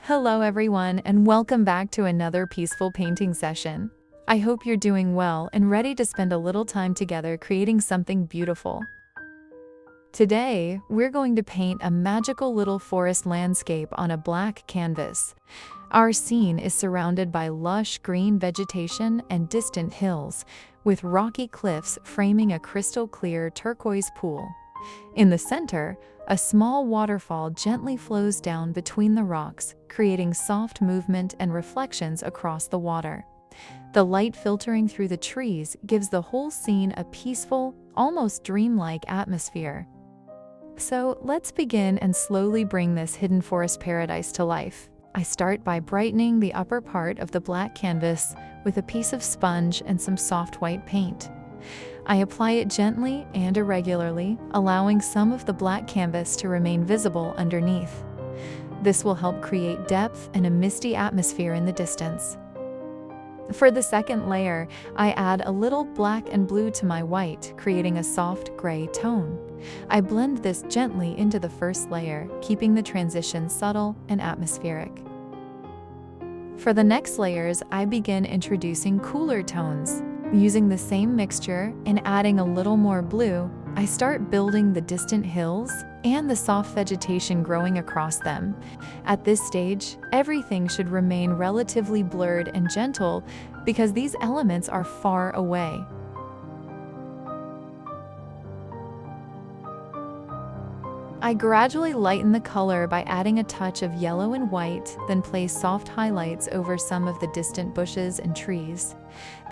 Hello everyone and welcome back to another peaceful painting session. I hope you're doing well and ready to spend a little time together creating something beautiful. Today, we're going to paint a magical little forest landscape on a black canvas. Our scene is surrounded by lush green vegetation and distant hills, with rocky cliffs framing a crystal clear turquoise pool. In the center, a small waterfall gently flows down between the rocks, creating soft movement and reflections across the water. The light filtering through the trees gives the whole scene a peaceful, almost dreamlike atmosphere. So let's begin and slowly bring this hidden forest paradise to life. I start by brightening the upper part of the black canvas with a piece of sponge and some soft white paint. I apply it gently and irregularly, allowing some of the black canvas to remain visible underneath. This will help create depth and a misty atmosphere in the distance. For the second layer, I add a little black and blue to my white, creating a soft gray tone. I blend this gently into the first layer, keeping the transition subtle and atmospheric. For the next layers, I begin introducing cooler tones. Using the same mixture and adding a little more blue, I start building the distant hills and the soft vegetation growing across them. At this stage, everything should remain relatively blurred and gentle because these elements are far away. I gradually lighten the color by adding a touch of yellow and white, then place soft highlights over some of the distant bushes and trees.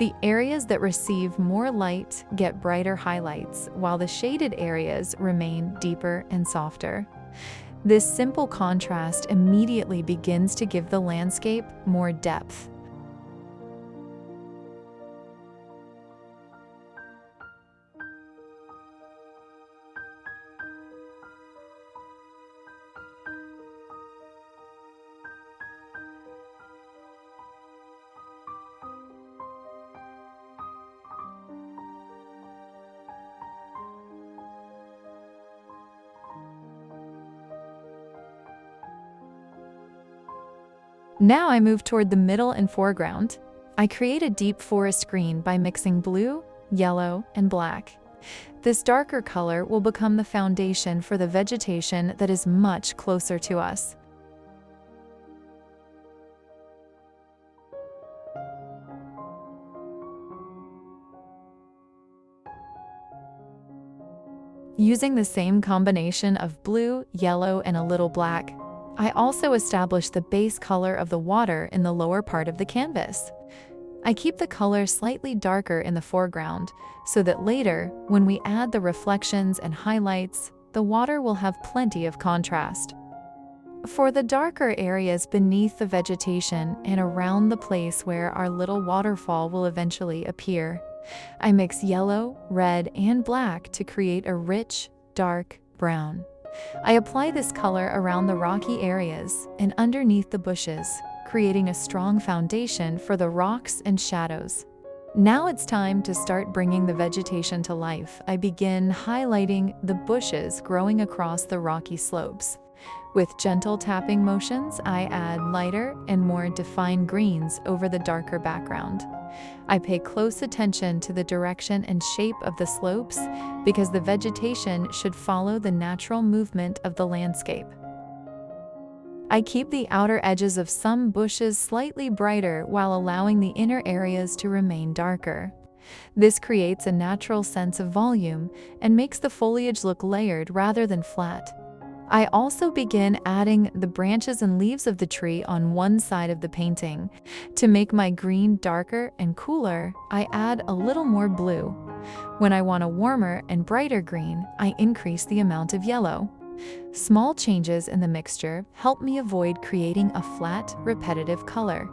The areas that receive more light get brighter highlights, while the shaded areas remain deeper and softer. This simple contrast immediately begins to give the landscape more depth. Now I move toward the middle and foreground. I create a deep forest green by mixing blue, yellow, and black. This darker color will become the foundation for the vegetation that is much closer to us. Using the same combination of blue, yellow, and a little black, I also establish the base color of the water in the lower part of the canvas. I keep the color slightly darker in the foreground, so that later, when we add the reflections and highlights, the water will have plenty of contrast. For the darker areas beneath the vegetation and around the place where our little waterfall will eventually appear, I mix yellow, red, and black to create a rich, dark brown. I apply this color around the rocky areas and underneath the bushes, creating a strong foundation for the rocks and shadows. Now it's time to start bringing the vegetation to life. I begin highlighting the bushes growing across the rocky slopes. With gentle tapping motions, I add lighter and more defined greens over the darker background. I pay close attention to the direction and shape of the slopes because the vegetation should follow the natural movement of the landscape. I keep the outer edges of some bushes slightly brighter while allowing the inner areas to remain darker. This creates a natural sense of volume and makes the foliage look layered rather than flat. I also begin adding the branches and leaves of the tree on one side of the painting. To make my green darker and cooler, I add a little more blue. When I want a warmer and brighter green, I increase the amount of yellow. Small changes in the mixture help me avoid creating a flat, repetitive color.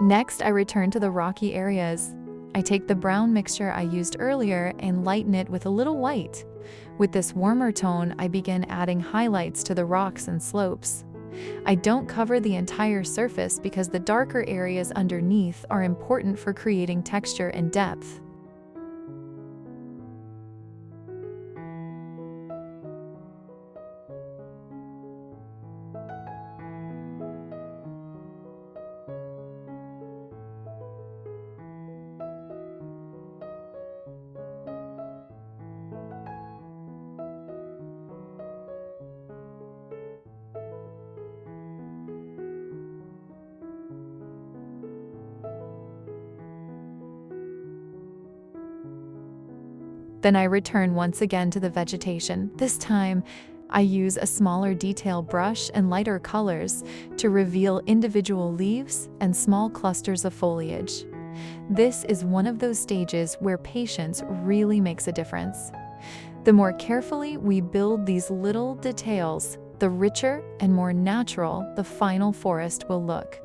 Next, I return to the rocky areas. I take the brown mixture I used earlier and lighten it with a little white. With this warmer tone, I begin adding highlights to the rocks and slopes. I don't cover the entire surface because the darker areas underneath are important for creating texture and depth. Then I return once again to the vegetation. This time, I use a smaller detail brush and lighter colors to reveal individual leaves and small clusters of foliage. This is one of those stages where patience really makes a difference. The more carefully we build these little details, the richer and more natural the final forest will look.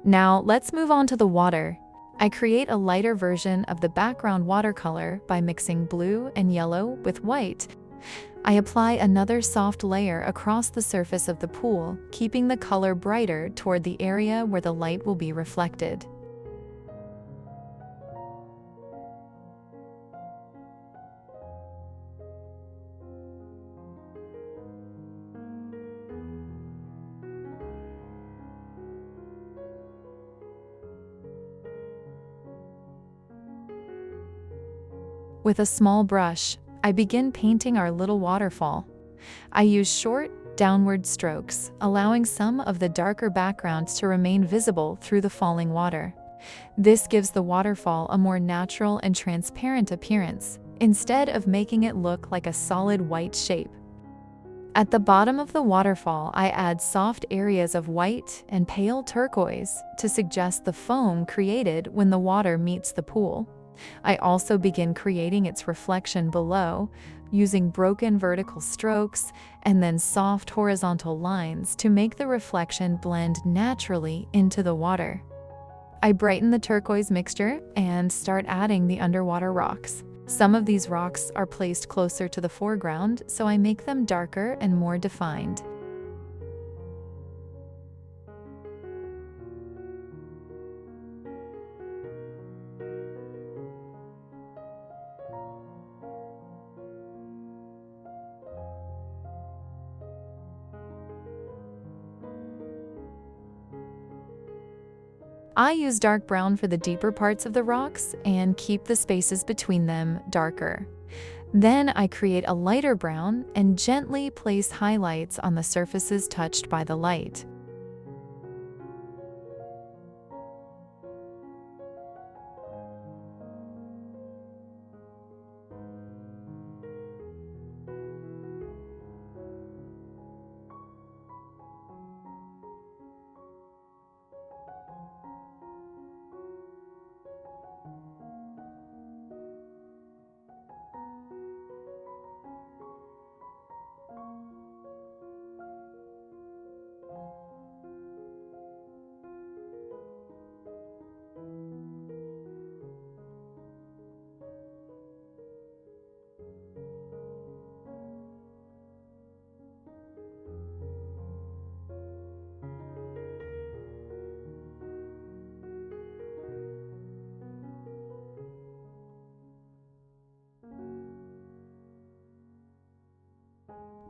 Now let's move on to the water. I create a lighter version of the background watercolor by mixing blue and yellow with white. I apply another soft layer across the surface of the pool, keeping the color brighter toward the area where the light will be reflected. With a small brush, I begin painting our little waterfall. I use short, downward strokes, allowing some of the darker background to remain visible through the falling water. This gives the waterfall a more natural and transparent appearance, instead of making it look like a solid white shape. At the bottom of the waterfall, I add soft areas of white and pale turquoise to suggest the foam created when the water meets the pool. I also begin creating its reflection below, using broken vertical strokes and then soft horizontal lines to make the reflection blend naturally into the water. I brighten the turquoise mixture and start adding the underwater rocks. Some of these rocks are placed closer to the foreground, so I make them darker and more defined. I use dark brown for the deeper parts of the rocks and keep the spaces between them darker. Then I create a lighter brown and gently place highlights on the surfaces touched by the light.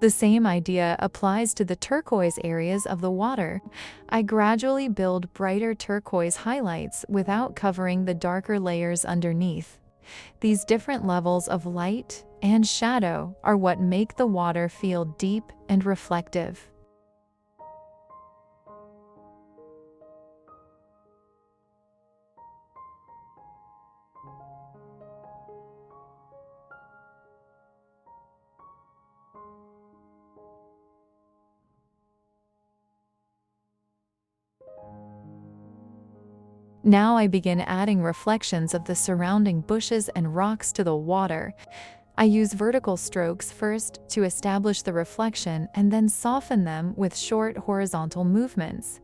The same idea applies to the turquoise areas of the water. I gradually build brighter turquoise highlights without covering the darker layers underneath. These different levels of light and shadow are what make the water feel deep and reflective. Now I begin adding reflections of the surrounding bushes and rocks to the water. I use vertical strokes first to establish the reflection and then soften them with short horizontal movements.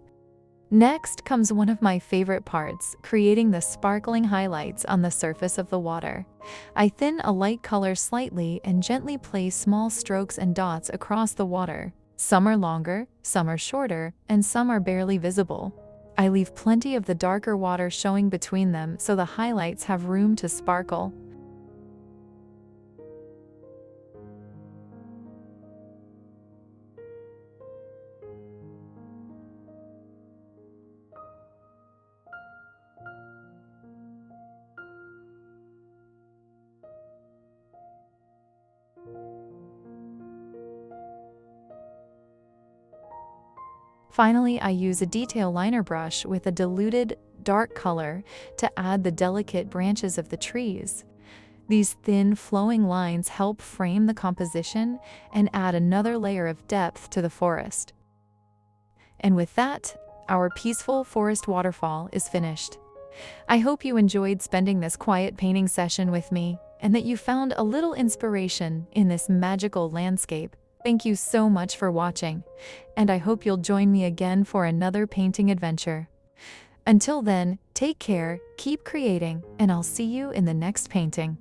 Next comes one of my favorite parts, creating the sparkling highlights on the surface of the water. I thin a light color slightly and gently place small strokes and dots across the water. Some are longer, some are shorter, and some are barely visible. I leave plenty of the darker water showing between them so the highlights have room to sparkle. Finally, I use a detail liner brush with a diluted, dark color to add the delicate branches of the trees. These thin, flowing lines help frame the composition and add another layer of depth to the forest. And with that, our peaceful forest waterfall is finished. I hope you enjoyed spending this quiet painting session with me and that you found a little inspiration in this magical landscape. Thank you so much for watching, and I hope you'll join me again for another painting adventure. Until then, take care, keep creating, and I'll see you in the next painting.